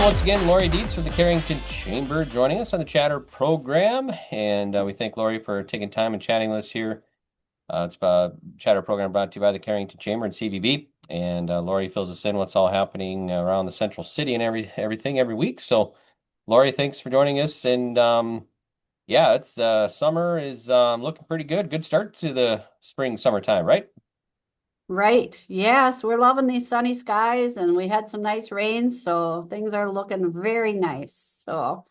once again, Laurie Dietz with the Carrington Chamber joining us on the Chatter program. And we thank Laurie for taking time and chatting with us here. It's a Chatter program brought to you by the Carrington Chamber and CVB. And Laurie fills us in what's all happening around the Central City and everything every week. So, Laurie, thanks for joining us. And yeah, it's summer is looking pretty good. Good start to the summertime, right? Right. Yes, we're loving these sunny skies and we had some nice rains, so things are looking very nice. So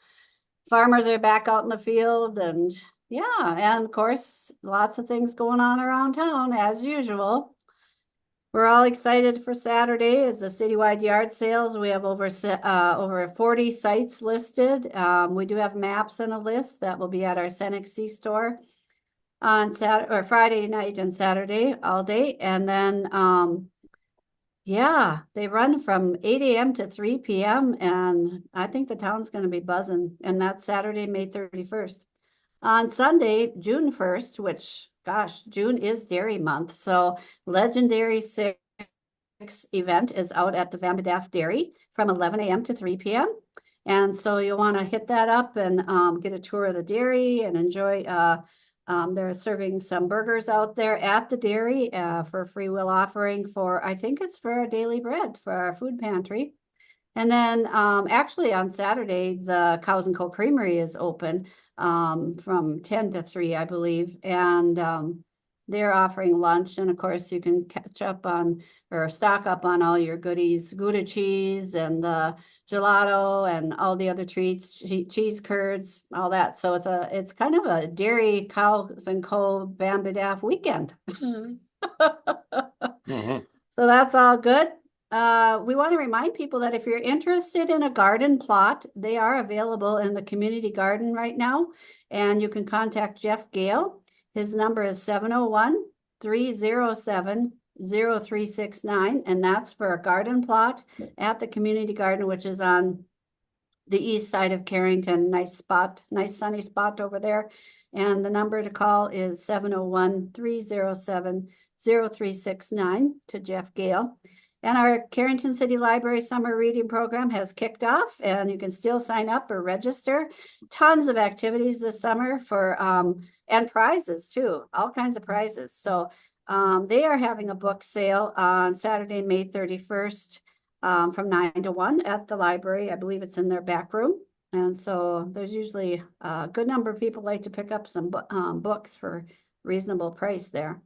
farmers are back out in the field and yeah, and of course, lots of things going on around town as usual. We're all excited for Saturday as the citywide yard sales. We have over 40 sites listed. We do have maps and a list that will be at our CCCC store on Saturday or Friday night and Saturday all day. And then yeah, they run from 8 a.m. to 3 p.m. and I think the town's going to be buzzing. And that's Saturday, May 31st. On Sunday, June 1st, which gosh, June is dairy month. So Legendary Six event is out at the Vamadaff Dairy from 11 a.m. to 3 p.m. And so you'll want to hit that up and get a tour of the dairy and enjoy they're serving some burgers out there at the dairy for a free will offering for, I think it's for our daily bread for our food pantry. And then actually on Saturday, the Cows and Co Creamery is open from 10 to 3, I believe. And they're offering lunch. And of course, you can catch up on or stock up on all your goodies, Gouda cheese and the gelato and all the other treats, cheese curds, all that. So it's kind of a dairy Cows and Co Bambidaff weekend. Mm-hmm. So that's all good. We want to remind people that if you're interested in a garden plot, they are available in the community garden right now. And you can contact Jeff Gale. His number is 701-307-0369. And that's for a garden plot at the community garden, which is on the east side of Carrington. Nice spot, nice sunny spot over there. And the number to call is 701-307-0369 to Jeff Gale. And our Carrington City Library Summer Reading Program has kicked off, and you can still sign up or register. Tons of activities this summer for and prizes too, all kinds of prizes. So they are having a book sale on Saturday, May 31st from 9 to 1 at the library. I believe it's in their back room. And so there's usually a good number of people like to pick up some books for reasonable price there.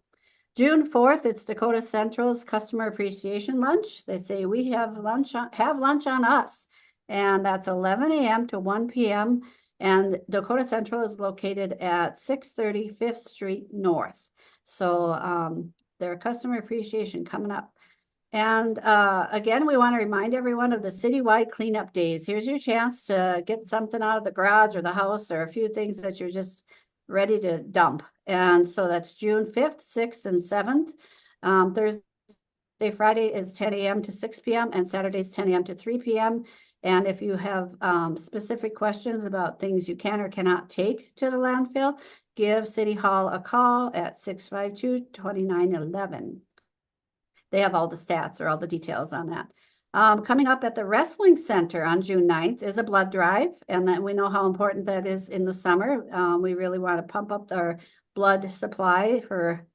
June 4th, it's Dakota Central's Customer Appreciation Lunch. They say we have lunch on us. And that's 11 a.m. to 1 p.m. And Dakota Central is located at 630 5th Street North. So their customer appreciation coming up. And again, we want to remind everyone of the citywide cleanup days. Here's your chance to get something out of the garage or the house or a few things that you're just ready to dump. And so that's June 5th, 6th, and 7th. Thursday, Friday is 10 a.m. to 6 p.m. and Saturday's 10 a.m. to 3 p.m. And if you have specific questions about things you can or cannot take to the landfill, give City Hall a call at 652-2911. They have all the stats or all the details on that. Coming up at the Wrestling Center on June 9th is a blood drive. And then we know how important that is in the summer. We really want to pump up our blood supply for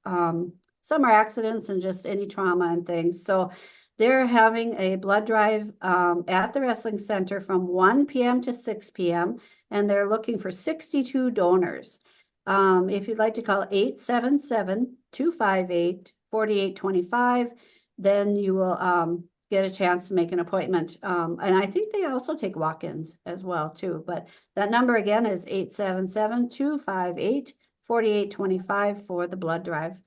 summer accidents and just any trauma and things. So they're having a blood drive at the Wrestling Center from 1 p.m. to 6 p.m. And they're looking for 62 donors. If you'd like to call 877-258-4825, then you will get a chance to make an appointment. And I think they also take walk-ins as well too. But that number again is 877-258-4825 for the blood drive.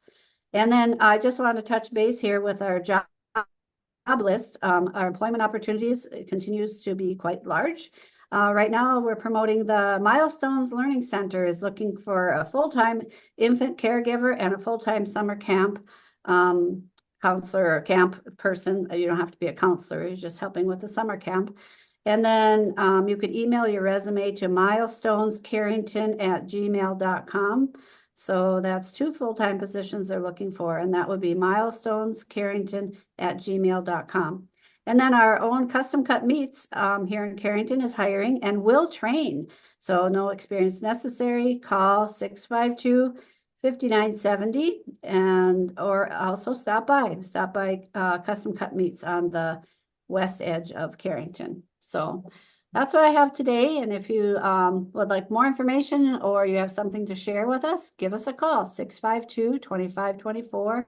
And then I just want to touch base here with our job list. Our employment opportunities continues to be quite large. Right now, we're promoting the Milestones Learning Center is looking for a full-time infant caregiver and a full-time summer camp counselor or camp person. You don't have to be a counselor. You're just helping with the summer camp. And then you could email your resume to milestonescarrington@gmail.com. So that's 2 full-time positions they're looking for, and that would be milestonescarrington@gmail.com. And then our own custom cut meats here in Carrington is hiring and will train. So no experience necessary. Call 652-5970 and or also stop by custom cut meats on the west edge of Carrington. So that's what I have today. And if you would like more information or you have something to share with us, give us a call, 652-2524,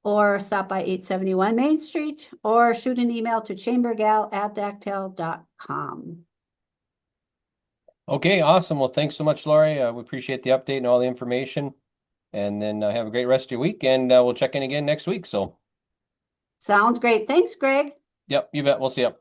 or stop by 871 Main Street, or shoot an email to chambergal@dactyl.com. Okay, awesome. Well, thanks so much, Laurie. We appreciate the update and all the information. And then have a great rest of your week, and we'll check in again next week. So, Sounds great. Thanks, Greg. yep, you bet. We'll see you.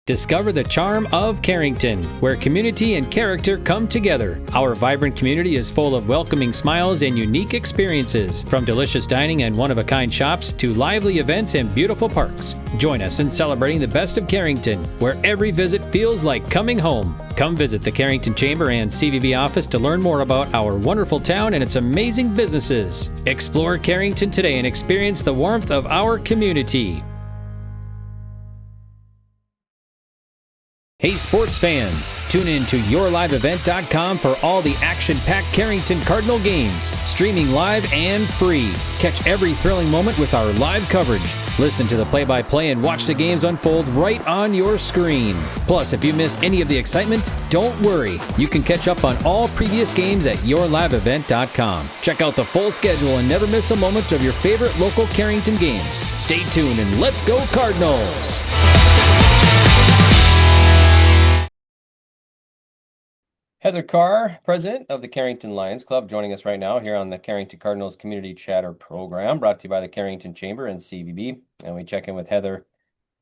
Discover the charm of Carrington, where community and character come together. Our vibrant community is full of welcoming smiles and unique experiences, from delicious dining and one-of-a-kind shops to lively events and beautiful parks. Join us in celebrating the best of Carrington, where every visit feels like coming home. Come visit the Carrington Chamber and CVB office to learn more about our wonderful town and its amazing businesses. Explore Carrington today and experience the warmth of our community. Hey sports fans, tune in to yourliveevent.com for all the action-packed Carrington Cardinal games, streaming live and free. Catch every thrilling moment with our live coverage. Listen to the play-by-play and watch the games unfold right on your screen. Plus, if you missed any of the excitement, don't worry. You can catch up on all previous games at yourliveevent.com. Check out the full schedule and never miss a moment of your favorite local Carrington games. Stay tuned and let's go Cardinals! Heather Carr, president of the Carrington Lions Club, joining us right now here on the Carrington Cardinals Community Chatter program, brought to you by the Carrington Chamber and CVB. And we check in with Heather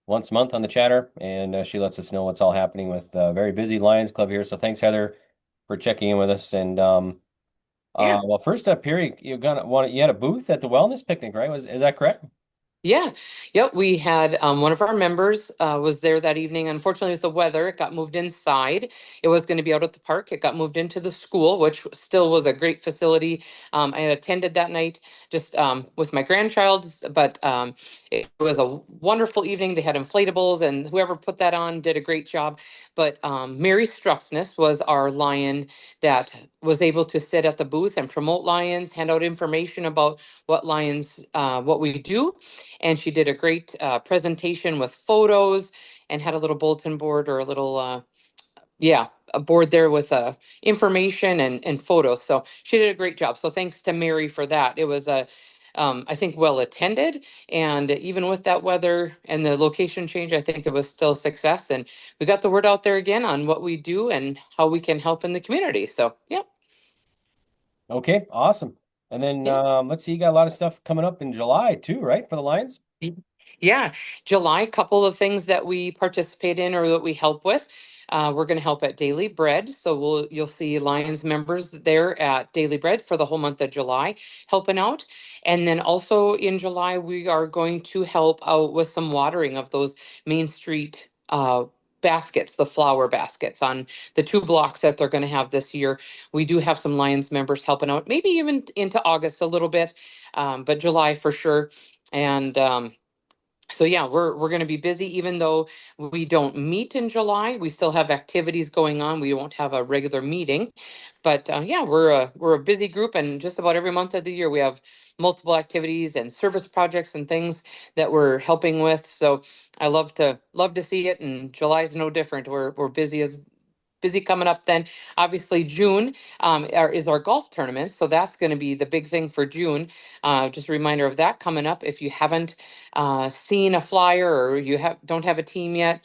once a month on the chatter, and she lets us know what's all happening with the very busy Lions Club here. So thanks, Heather, for checking in with us. And well, first up here, you had a booth at the wellness picnic, right? Is that correct? Yeah, yep. We had one of our members was there that evening. Unfortunately, with the weather, it got moved inside. It was going to be out at the park. It got moved into the school, which still was a great facility. I had attended that night just with my grandchild, but it was a wonderful evening. They had inflatables, and whoever put that on did a great job. But Mary Struxness was our lion that was able to sit at the booth and promote lions, hand out information about what lions, what we do. And she did a great presentation with photos and had a little bulletin board or a little, a board there with information and photos. So she did a great job. So thanks to Mary for that. It was I think well attended. And even with that weather and the location change, I think it was still a success. And we got the word out there again on what we do and how we can help in the community. So, yeah. Okay, awesome. And then Yeah. let's see, you got a lot of stuff coming up in July too, right, for the Lions? Yeah, July, couple of things that we participate in or that we help with. We're going to help at Daily Bread. So you'll see Lions members there at Daily Bread for the whole month of July helping out. And then also in July, we are going to help out with some watering of those Main Street baskets, the flower baskets on the 2 blocks that they're going to have this year. We do have some Lions members helping out, maybe even into August a little bit, but July for sure. And so yeah, we're going to be busy, even though we don't meet in July. We still have activities going on. We won't have a regular meeting, but yeah, we're a busy group, and just about every month of the year we have multiple activities and service projects and things that we're helping with. So I love to see it, and July is no different. We're busy coming up. Then obviously June is our golf tournament, so that's going to be the big thing for June. Just a reminder of that coming up. If you haven't seen a flyer or you don't have a team yet,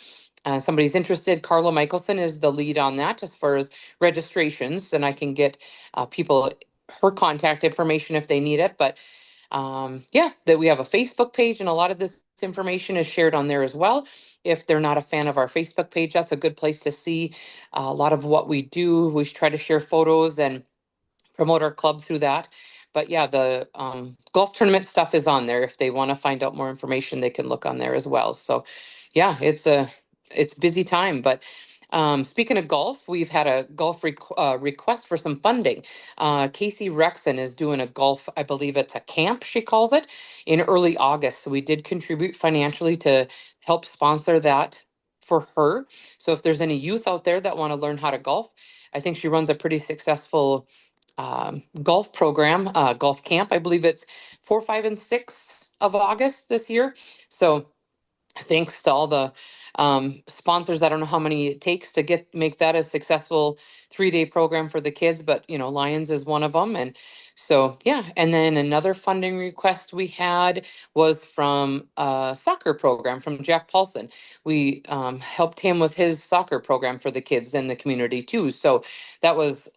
somebody's interested, Carla Michelson is the lead on that as far as registrations, and I can get people her contact information if they need it. But yeah, that we have a Facebook page, and a lot of this information is shared on there as well. If they're not a fan of our Facebook page, that's a good place to see a lot of what we do. We try to share photos and promote our club through that. But yeah, the golf tournament stuff is on there. If they want to find out more information, they can look on there as well. So yeah, it's busy time. But Speaking of golf, we've had a golf request for some funding. Casey Rexon is doing a golf, I believe it's a camp, she calls it, in early August. So we did contribute financially to help sponsor that for her. So if there's any youth out there that want to learn how to golf, I think she runs a pretty successful golf program, golf camp. I believe it's 4, 5, and 6 of August this year. So thanks to all the sponsors. I don't know how many it takes to make that a successful 3-day program for the kids, but Lions is one of them. And so, yeah. And then another funding request we had was from a soccer program from Jack Paulson. We helped him with his soccer program for the kids in the community too. So that was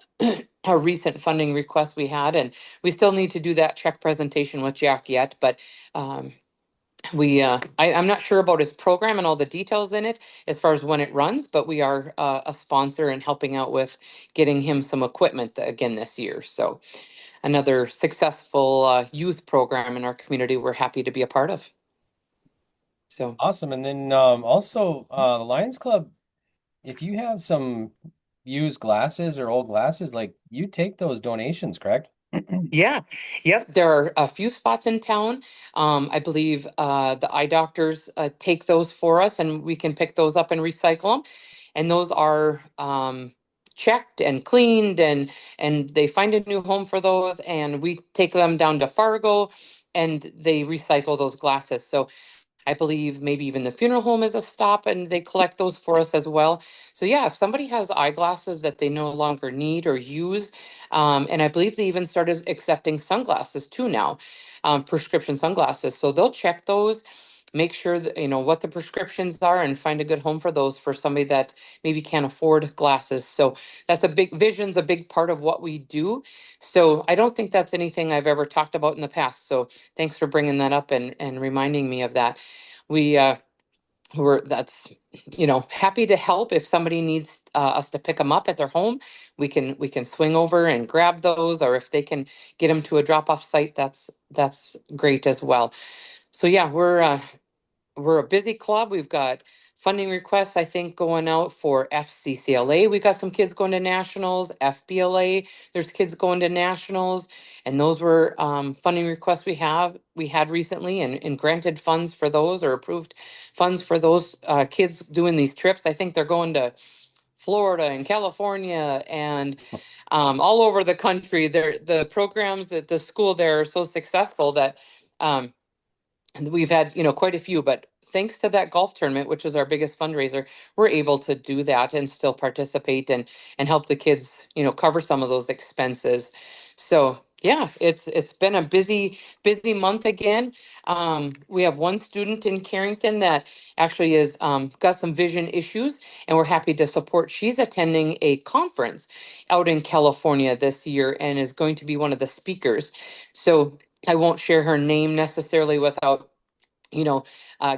a recent funding request we had, and we still need to do that check presentation with Jack yet, but I'm not sure about his program and all the details in it as far as when it runs, but we are a sponsor and helping out with getting him some equipment again this year. So another successful youth program in our community we're happy to be a part of. So Awesome. And then also the Lions Club, if you have some used glasses or old glasses, like you take those donations, correct? yeah, yep. There are a few spots in town. I believe the eye doctors take those for us, and we can pick those up and recycle them. And those are checked and cleaned, and they find a new home for those, and we take them down to Fargo, and they recycle those glasses. So I believe maybe even the funeral home is a stop and they collect those for us as well. So yeah, if somebody has eyeglasses that they no longer need or use, and I believe they even started accepting sunglasses too now, prescription sunglasses. So they'll check those, make sure that what the prescriptions are and find a good home for those for somebody that maybe can't afford glasses. So that's vision's a big part of what we do. So I don't think that's anything I've ever talked about in the past. So thanks for bringing that up and reminding me of that. We we're that's happy to help if somebody needs us to pick them up at their home. We can swing over and grab those, or if they can get them to a drop off site, that's great as well. So yeah, we're a busy club. We've got funding requests, I think, going out for FCCLA. We got some kids going to nationals, FBLA. There's kids going to nationals, and those were funding requests we had recently, and granted funds for those or approved funds for those kids doing these trips. I think they're going to Florida and California and all over the country. The programs at the school there are so successful that. And we've had, quite a few, but thanks to that golf tournament, which is our biggest fundraiser, we're able to do that and still participate and help the kids, cover some of those expenses. So yeah, it's been a busy month again. We have one student in Carrington that actually is got some vision issues, and we're happy to support. She's attending a conference out in California this year and is going to be one of the speakers. So I won't share her name necessarily without,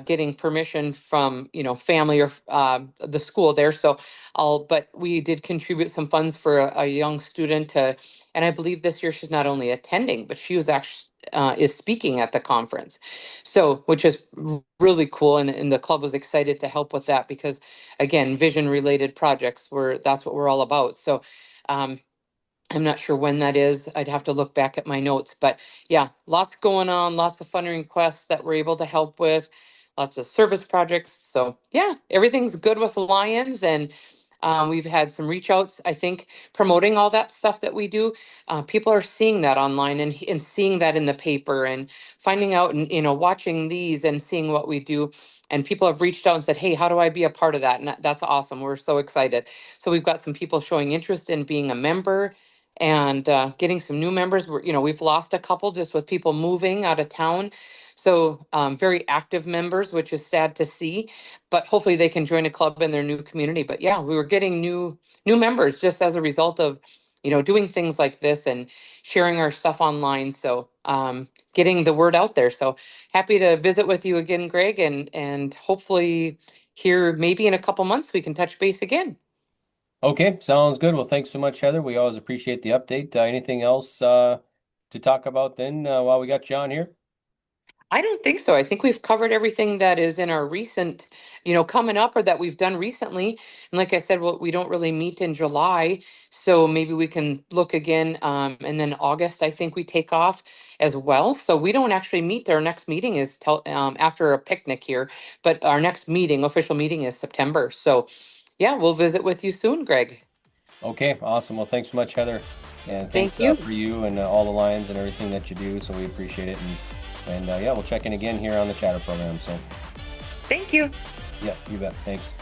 getting permission from, family or the school there. So but we did contribute some funds for a young student and I believe this year she's not only attending, but she was actually is speaking at the conference. So, which is really cool. And the club was excited to help with that because again, vision related projects that's what we're all about. So, I'm not sure when that is. I'd have to look back at my notes, but yeah, lots going on, lots of funding requests that we're able to help with, lots of service projects. So yeah, everything's good with Lions, and we've had some reach outs, I think, promoting all that stuff that we do. People are seeing that online and seeing that in the paper and finding out and, watching these and seeing what we do. And people have reached out and said, hey, how do I be a part of that? And that's awesome. We're so excited. So we've got some people showing interest in being a member and getting some new members. We've lost a couple just with people moving out of town. So very active members, which is sad to see, but hopefully they can join a club in their new community. But yeah, we were getting new members just as a result of, doing things like this and sharing our stuff online. So getting the word out there. So happy to visit with you again, Greg, and hopefully here maybe in a couple months we can touch base again. Okay, sounds good. Well, thanks so much, Heather. We always appreciate the update. Anything else to talk about then while we got you on here? I don't think so. I think we've covered everything that is in our recent, coming up or that we've done recently. And like I said, well, we don't really meet in July, so maybe we can look again. And then August, I think we take off as well. So we don't actually meet. Our next meeting is after a picnic here, but our next official meeting is September. So yeah, we'll visit with you soon, Greg. Okay, awesome. Well, thanks so much, Heather. And thanks Thank you. for you and all the Lions and everything that you do. So we appreciate it. And yeah, we'll check in again here on the Chatter program. So Thank you. yeah, you bet. Thanks.